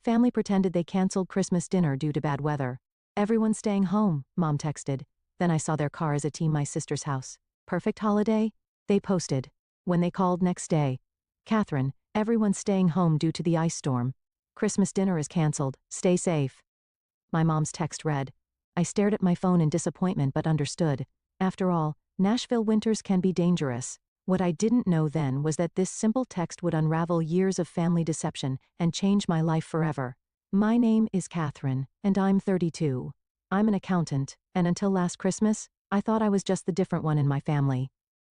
Family pretended they canceled Christmas dinner due to bad weather. Everyone's staying home, Mom texted. Then I saw their cars at my sister's house. Perfect holiday? They posted. When they called next day, Catherine, everyone's staying home due to the ice storm. Christmas dinner is canceled. Stay safe. My mom's text read. I stared at my phone in disappointment but understood. After all, Nashville winters can be dangerous. What I didn't know then was that this simple text would unravel years of family deception and change my life forever. My name is Catherine, and I'm 32. I'm an accountant, and until last Christmas, I thought I was just the different one in my family.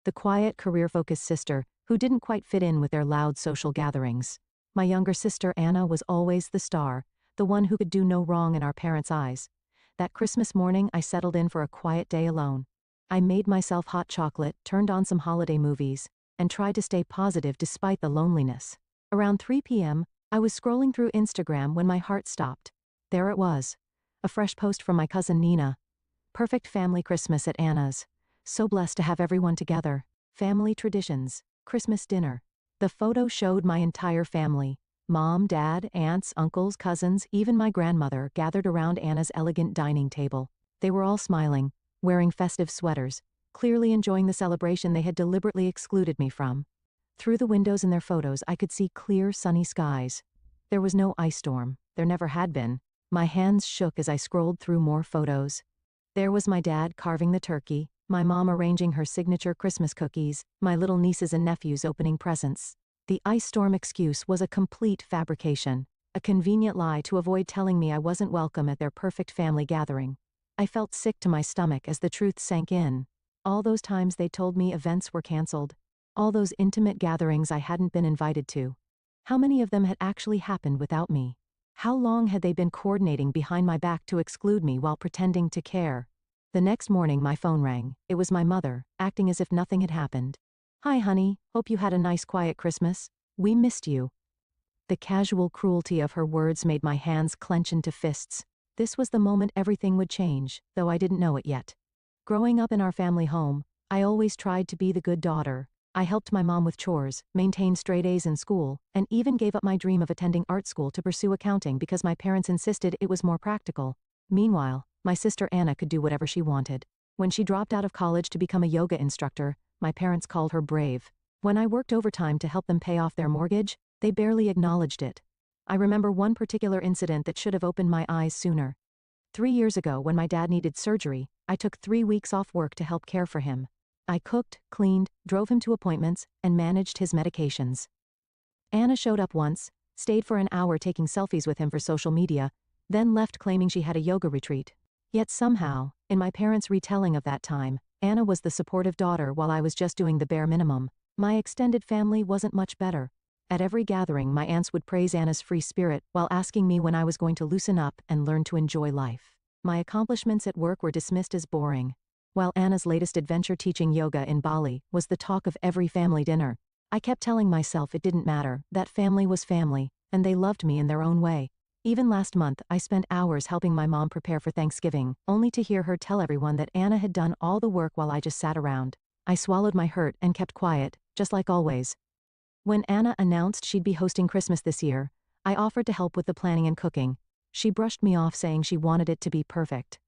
The quiet, career-focused sister who didn't quite fit in with their loud social gatherings. My younger sister Anna was always the star, the one who could do no wrong in our parents' eyes. That Christmas morning I settled in for a quiet day alone. I made myself hot chocolate, turned on some holiday movies, and tried to stay positive despite the loneliness. Around 3 p.m., I was scrolling through Instagram when my heart stopped. There it was. A fresh post from my cousin Nina. Perfect family Christmas at Anna's. So blessed to have everyone together. Family traditions. Christmas dinner. The photo showed my entire family. Mom, dad, aunts, uncles, cousins, even my grandmother gathered around Anna's elegant dining table. They were all smiling, wearing festive sweaters, clearly enjoying the celebration they had deliberately excluded me from. Through the windows in their photos I could see clear, sunny skies. There was no ice storm. There never had been. My hands shook as I scrolled through more photos. There was my dad carving the turkey, my mom arranging her signature Christmas cookies, my little nieces and nephews opening presents. The ice storm excuse was a complete fabrication, a convenient lie to avoid telling me I wasn't welcome at their perfect family gathering. I felt sick to my stomach as the truth sank in. All those times they told me events were canceled. All those intimate gatherings I hadn't been invited to. How many of them had actually happened without me? How long had they been coordinating behind my back to exclude me while pretending to care? The next morning my phone rang. It was my mother, acting as if nothing had happened. Hi honey, hope you had a nice quiet Christmas. We missed you. The casual cruelty of her words made my hands clench into fists. This was the moment everything would change, though I didn't know it yet. Growing up in our family home, I always tried to be the good daughter. I helped my mom with chores, maintained straight A's in school, and even gave up my dream of attending art school to pursue accounting because my parents insisted it was more practical. Meanwhile, my sister Anna could do whatever she wanted. When she dropped out of college to become a yoga instructor, my parents called her brave. When I worked overtime to help them pay off their mortgage, they barely acknowledged it. I remember one particular incident that should have opened my eyes sooner. 3 years ago, when my dad needed surgery, I took 3 weeks off work to help care for him. I cooked, cleaned, drove him to appointments, and managed his medications. Anna showed up once, stayed for an hour taking selfies with him for social media, then left claiming she had a yoga retreat. Yet somehow, in my parents' retelling of that time, Anna was the supportive daughter while I was just doing the bare minimum. My extended family wasn't much better. At every gathering, my aunts would praise Anna's free spirit while asking me when I was going to loosen up and learn to enjoy life. My accomplishments at work were dismissed as boring, while Anna's latest adventure teaching yoga in Bali was the talk of every family dinner. I kept telling myself it didn't matter, that family was family, and they loved me in their own way. Even last month, I spent hours helping my mom prepare for Thanksgiving, only to hear her tell everyone that Anna had done all the work while I just sat around. I swallowed my hurt and kept quiet, just like always. When Anna announced she'd be hosting Christmas this year, I offered to help with the planning and cooking. She brushed me off saying she wanted it to be perfect.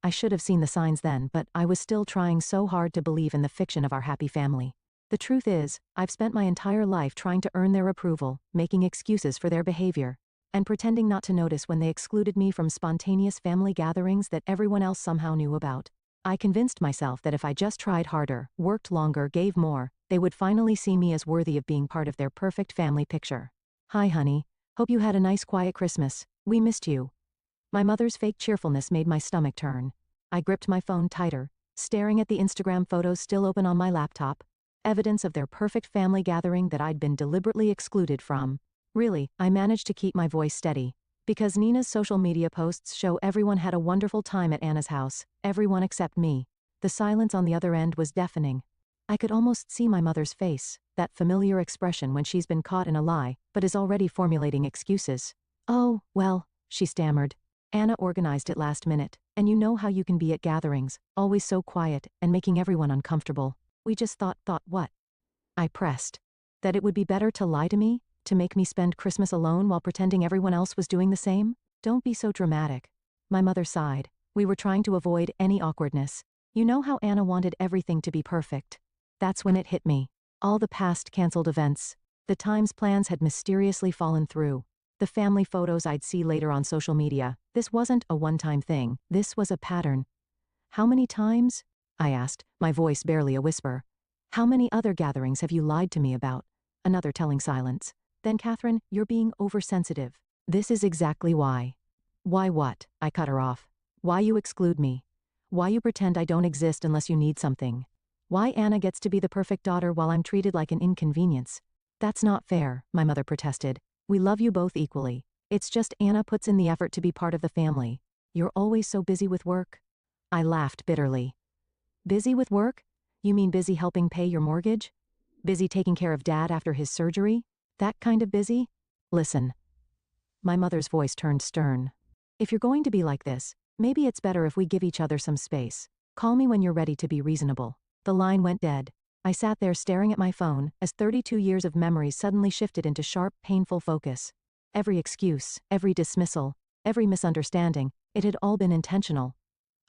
I should have seen the signs then, but I was still trying so hard to believe in the fiction of our happy family. The truth is, I've spent my entire life trying to earn their approval, making excuses for their behavior, and pretending not to notice when they excluded me from spontaneous family gatherings that everyone else somehow knew about. I convinced myself that if I just tried harder, worked longer, gave more, they would finally see me as worthy of being part of their perfect family picture. Hi honey, hope you had a nice quiet Christmas. We missed you. My mother's fake cheerfulness made my stomach turn. I gripped my phone tighter, staring at the Instagram photos still open on my laptop, evidence of their perfect family gathering that I'd been deliberately excluded from. Really, I managed to keep my voice steady, because Nina's social media posts show everyone had a wonderful time at Anna's house, everyone except me. The silence on the other end was deafening. I could almost see my mother's face, that familiar expression when she's been caught in a lie, but is already formulating excuses. Oh, well, she stammered. Anna organized it last minute, and you know how you can be at gatherings, always so quiet, and making everyone uncomfortable. We just thought what? I pressed. That it would be better to lie to me? To make me spend Christmas alone while pretending everyone else was doing the same? Don't be so dramatic. My mother sighed. We were trying to avoid any awkwardness. You know how Anna wanted everything to be perfect. That's when it hit me. All the past cancelled events. The times plans had mysteriously fallen through. The family photos I'd see later on social media. This wasn't a one-time thing. This was a pattern. How many times? I asked, my voice barely a whisper. How many other gatherings have you lied to me about? Another telling silence. Then Catherine, you're being oversensitive. This is exactly why. Why what? I cut her off. Why you exclude me? Why you pretend I don't exist unless you need something? Why Anna gets to be the perfect daughter while I'm treated like an inconvenience? That's not fair, my mother protested. We love you both equally. It's just Anna puts in the effort to be part of the family. You're always so busy with work. I laughed bitterly. Busy with work? You mean busy helping pay your mortgage? Busy taking care of Dad after his surgery? That kind of busy? Listen. My mother's voice turned stern. If you're going to be like this, maybe it's better if we give each other some space. Call me when you're ready to be reasonable. The line went dead. I sat there staring at my phone as 32 years of memories suddenly shifted into sharp, painful focus. Every excuse, every dismissal, every misunderstanding, it had all been intentional.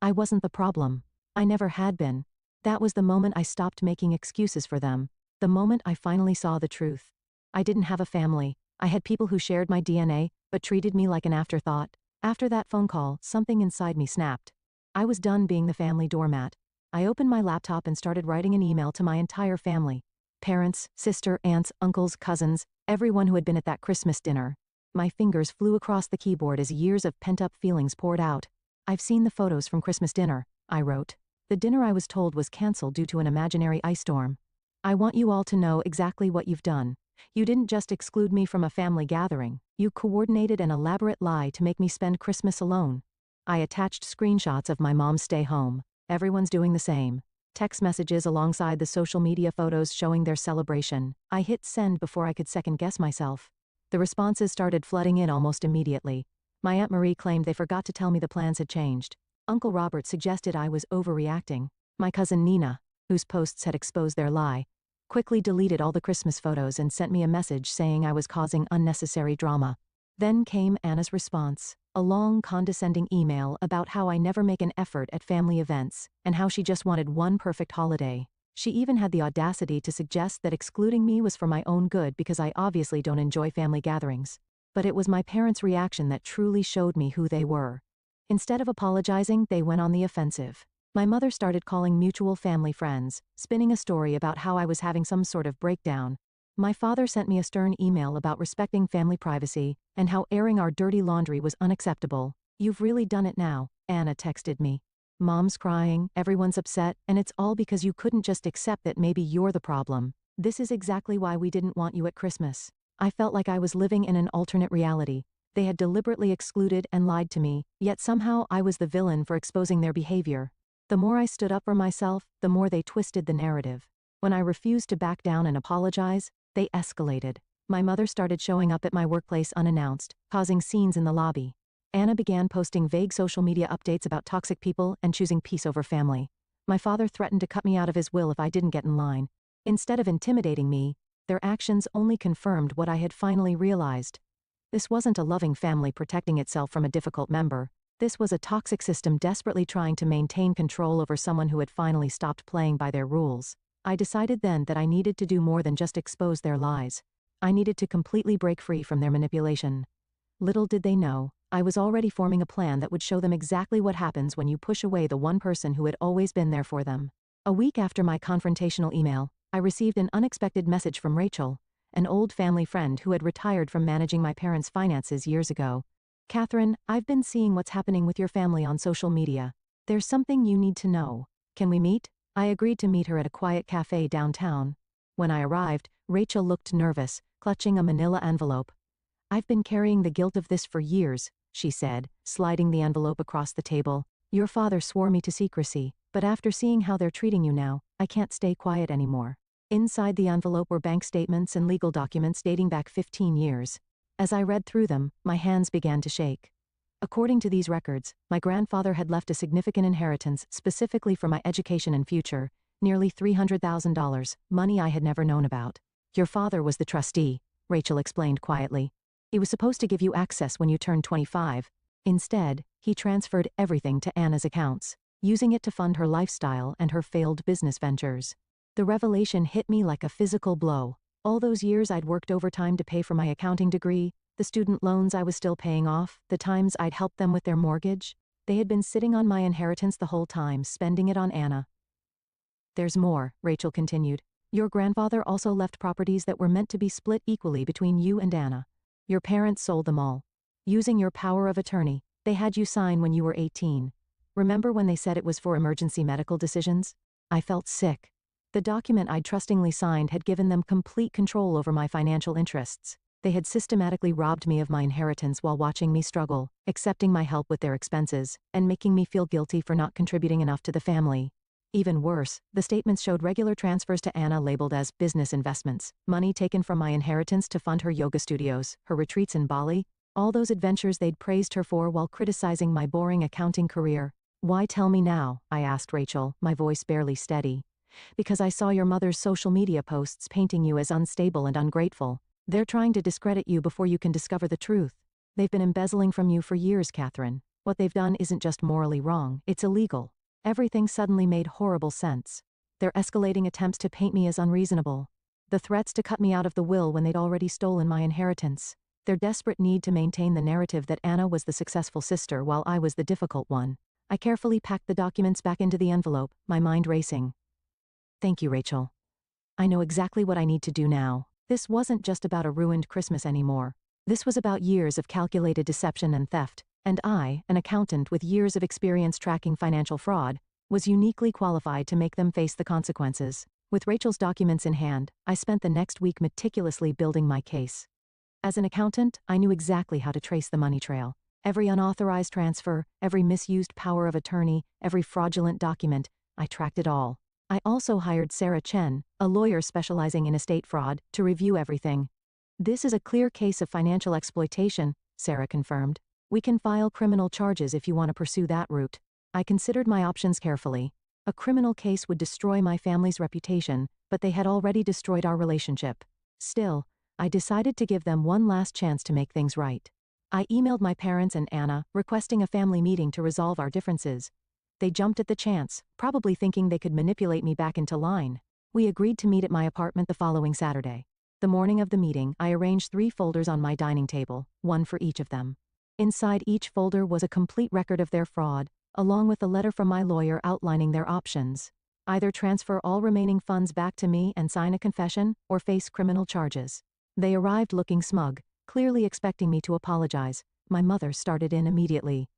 I wasn't the problem. I never had been. That was the moment I stopped making excuses for them. The moment I finally saw the truth. I didn't have a family. I had people who shared my DNA, but treated me like an afterthought. After that phone call, something inside me snapped. I was done being the family doormat. I opened my laptop and started writing an email to my entire family. Parents, sister, aunts, uncles, cousins, everyone who had been at that Christmas dinner. My fingers flew across the keyboard as years of pent-up feelings poured out. I've seen the photos from Christmas dinner, I wrote. The dinner I was told was cancelled due to an imaginary ice storm. I want you all to know exactly what you've done. You didn't just exclude me from a family gathering. You coordinated an elaborate lie to make me spend Christmas alone. I attached screenshots of my mom's stay home. Everyone's doing the same. Text messages alongside the social media photos showing their celebration. I hit send before I could second-guess myself. The responses started flooding in almost immediately. My Aunt Marie claimed they forgot to tell me the plans had changed. Uncle Robert suggested I was overreacting. My cousin Nina, whose posts had exposed their lie, quickly deleted all the Christmas photos and sent me a message saying I was causing unnecessary drama. Then came Anna's response. A long, condescending email about how I never make an effort at family events, and how she just wanted one perfect holiday. She even had the audacity to suggest that excluding me was for my own good because I obviously don't enjoy family gatherings. But it was my parents' reaction that truly showed me who they were. Instead of apologizing, they went on the offensive. My mother started calling mutual family friends, spinning a story about how I was having some sort of breakdown. My father sent me a stern email about respecting family privacy, and how airing our dirty laundry was unacceptable. You've really done it now, Anna texted me. Mom's crying, everyone's upset, and it's all because you couldn't just accept that maybe you're the problem. This is exactly why we didn't want you at Christmas. I felt like I was living in an alternate reality. They had deliberately excluded and lied to me, yet somehow I was the villain for exposing their behavior. The more I stood up for myself, the more they twisted the narrative. When I refused to back down and apologize, they escalated. My mother started showing up at my workplace unannounced, causing scenes in the lobby. Anna began posting vague social media updates about toxic people and choosing peace over family. My father threatened to cut me out of his will if I didn't get in line. Instead of intimidating me, their actions only confirmed what I had finally realized. This wasn't a loving family protecting itself from a difficult member. This was a toxic system desperately trying to maintain control over someone who had finally stopped playing by their rules. I decided then that I needed to do more than just expose their lies. I needed to completely break free from their manipulation. Little did they know, I was already forming a plan that would show them exactly what happens when you push away the one person who had always been there for them. A week after my confrontational email, I received an unexpected message from Rachel, an old family friend who had retired from managing my parents' finances years ago. Catherine, I've been seeing what's happening with your family on social media. There's something you need to know. Can we meet? I agreed to meet her at a quiet cafe downtown. When I arrived, Rachel looked nervous, clutching a manila envelope. I've been carrying the guilt of this for years, she said, sliding the envelope across the table. Your father swore me to secrecy, but after seeing how they're treating you now, I can't stay quiet anymore. Inside the envelope were bank statements and legal documents dating back 15 years. As I read through them, my hands began to shake. According to these records, my grandfather had left a significant inheritance specifically for my education and future, nearly $300,000, money I had never known about. Your father was the trustee, Rachel explained quietly. "He was supposed to give you access when you turned 25. Instead, he transferred everything to Anna's accounts, using it to fund her lifestyle and her failed business ventures." The revelation hit me like a physical blow. All those years I'd worked overtime to pay for my accounting degree, the student loans I was still paying off, the times I'd helped them with their mortgage, they had been sitting on my inheritance the whole time, spending it on Anna. "There's more," Rachel continued. "Your grandfather also left properties that were meant to be split equally between you and Anna. Your parents sold them all. Using your power of attorney, they had you sign when you were 18. Remember when they said it was for emergency medical decisions? I felt sick. The document I'd trustingly signed had given them complete control over my financial interests. They had systematically robbed me of my inheritance while watching me struggle, accepting my help with their expenses, and making me feel guilty for not contributing enough to the family. Even worse, the statements showed regular transfers to Anna labeled as business investments, money taken from my inheritance to fund her yoga studios, her retreats in Bali, all those adventures they'd praised her for while criticizing my boring accounting career. "Why tell me now?" I asked Rachel, my voice barely steady. "Because I saw your mother's social media posts painting you as unstable and ungrateful. They're trying to discredit you before you can discover the truth. They've been embezzling from you for years, Catherine. What they've done isn't just morally wrong, it's illegal." Everything suddenly made horrible sense. Their escalating attempts to paint me as unreasonable. The threats to cut me out of the will when they'd already stolen my inheritance. Their desperate need to maintain the narrative that Anna was the successful sister while I was the difficult one. I carefully packed the documents back into the envelope, my mind racing. "Thank you, Rachel. I know exactly what I need to do now. This wasn't just about a ruined Christmas anymore. This was about years of calculated deception and theft, and I, an accountant with years of experience tracking financial fraud, was uniquely qualified to make them face the consequences." With Rachel's documents in hand, I spent the next week meticulously building my case. As an accountant, I knew exactly how to trace the money trail. Every unauthorized transfer, every misused power of attorney, every fraudulent document, I tracked it all. I also hired Sarah Chen, a lawyer specializing in estate fraud, to review everything. "This is a clear case of financial exploitation," Sarah confirmed. "We can file criminal charges if you want to pursue that route." I considered my options carefully. A criminal case would destroy my family's reputation, but they had already destroyed our relationship. Still, I decided to give them one last chance to make things right. I emailed my parents and Anna, requesting a family meeting to resolve our differences. They jumped at the chance, probably thinking they could manipulate me back into line. We agreed to meet at my apartment the following Saturday. The morning of the meeting, I arranged 3 folders on my dining table, one for each of them. Inside each folder was a complete record of their fraud, along with a letter from my lawyer outlining their options. Either transfer all remaining funds back to me and sign a confession, or face criminal charges. They arrived looking smug, clearly expecting me to apologize. My mother started in immediately.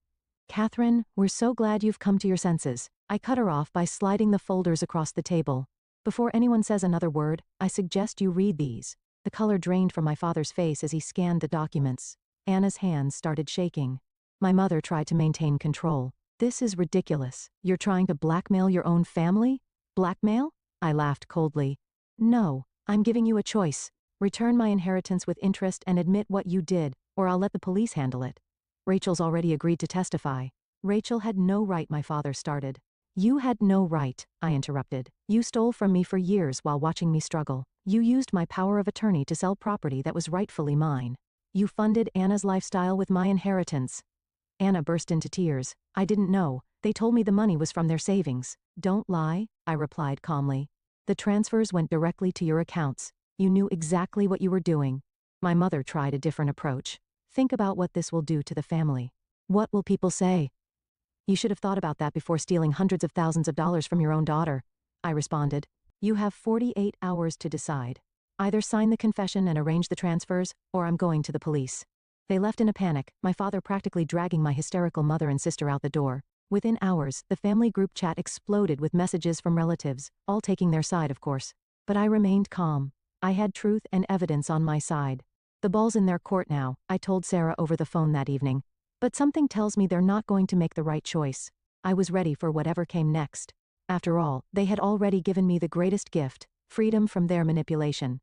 "Catherine, we're so glad you've come to your senses." I cut her off by sliding the folders across the table. "Before anyone says another word, I suggest you read these." The color drained from my father's face as he scanned the documents. Anna's hands started shaking. My mother tried to maintain control. "This is ridiculous. You're trying to blackmail your own family?" "Blackmail?" I laughed coldly. "No, I'm giving you a choice. Return my inheritance with interest and admit what you did, or I'll let the police handle it." "Rachel's already agreed to testify." "Rachel had no right," my father started. "You had no right," I interrupted. "You stole from me for years while watching me struggle. You used my power of attorney to sell property that was rightfully mine. You funded Anna's lifestyle with my inheritance." Anna burst into tears. "I didn't know. They told me the money was from their savings." "Don't lie," I replied calmly. "The transfers went directly to your accounts. You knew exactly what you were doing." My mother tried a different approach. "Think about what this will do to the family. What will people say?" "You should have thought about that before stealing hundreds of thousands of dollars from your own daughter," I responded. "You have 48 hours to decide. Either sign the confession and arrange the transfers, or I'm going to the police." They left in a panic, my father practically dragging my hysterical mother and sister out the door. Within hours, the family group chat exploded with messages from relatives, all taking their side, of course. But I remained calm. I had truth and evidence on my side. "The ball's in their court now," I told Sarah over the phone that evening. "But something tells me they're not going to make the right choice." I was ready for whatever came next. After all, they had already given me the greatest gift, freedom from their manipulation.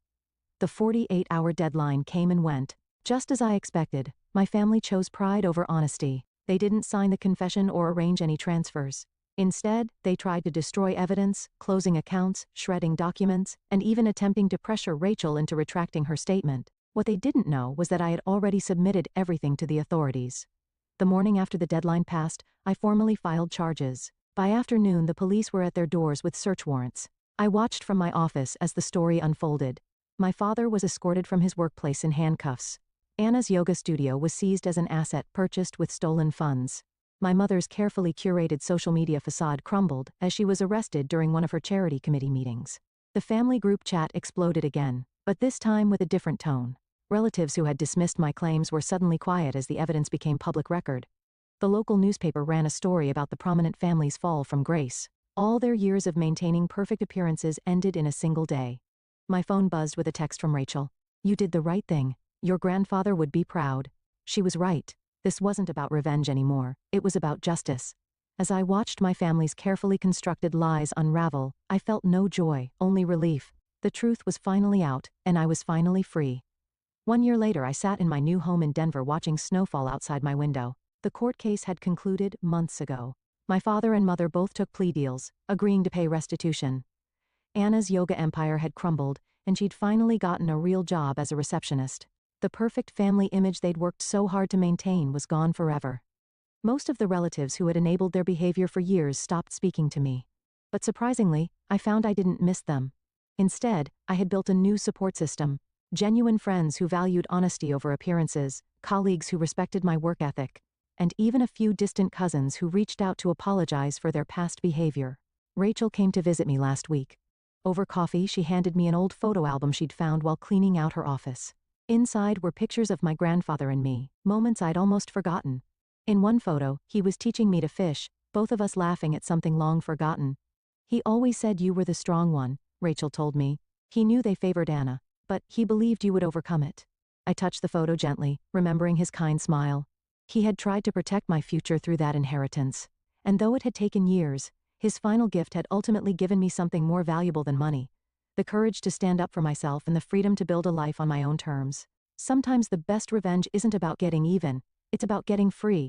The 48-hour deadline came and went. Just as I expected, my family chose pride over honesty. They didn't sign the confession or arrange any transfers. Instead, they tried to destroy evidence, closing accounts, shredding documents, and even attempting to pressure Rachel into retracting her statement. What they didn't know was that I had already submitted everything to the authorities. The morning after the deadline passed, I formally filed charges. By afternoon, the police were at their doors with search warrants. I watched from my office as the story unfolded. My father was escorted from his workplace in handcuffs. Anna's yoga studio was seized as an asset purchased with stolen funds. My mother's carefully curated social media facade crumbled as she was arrested during one of her charity committee meetings. The family group chat exploded again, but this time with a different tone. Relatives who had dismissed my claims were suddenly quiet as the evidence became public record. The local newspaper ran a story about the prominent family's fall from grace. All their years of maintaining perfect appearances ended in a single day. My phone buzzed with a text from Rachel. "You did the right thing. Your grandfather would be proud." She was right. This wasn't about revenge anymore, it was about justice. As I watched my family's carefully constructed lies unravel, I felt no joy, only relief. The truth was finally out, and I was finally free. 1 year later, I sat in my new home in Denver watching snowfall outside my window. The court case had concluded months ago. My father and mother both took plea deals, agreeing to pay restitution. Anna's yoga empire had crumbled, and she'd finally gotten a real job as a receptionist. The perfect family image they'd worked so hard to maintain was gone forever. Most of the relatives who had enabled their behavior for years stopped speaking to me. But surprisingly, I found I didn't miss them. Instead, I had built a new support system. Genuine friends who valued honesty over appearances, colleagues who respected my work ethic, and even a few distant cousins who reached out to apologize for their past behavior. Rachel came to visit me last week. Over coffee, she handed me an old photo album she'd found while cleaning out her office. Inside were pictures of my grandfather and me, moments I'd almost forgotten. In one photo, he was teaching me to fish, both of us laughing at something long forgotten. "He always said you were the strong one," Rachel told me. "He knew they favored Anna, but he believed you would overcome it." I touched the photo gently, remembering his kind smile. He had tried to protect my future through that inheritance. And though it had taken years, his final gift had ultimately given me something more valuable than money. The courage to stand up for myself and the freedom to build a life on my own terms. Sometimes the best revenge isn't about getting even, it's about getting free.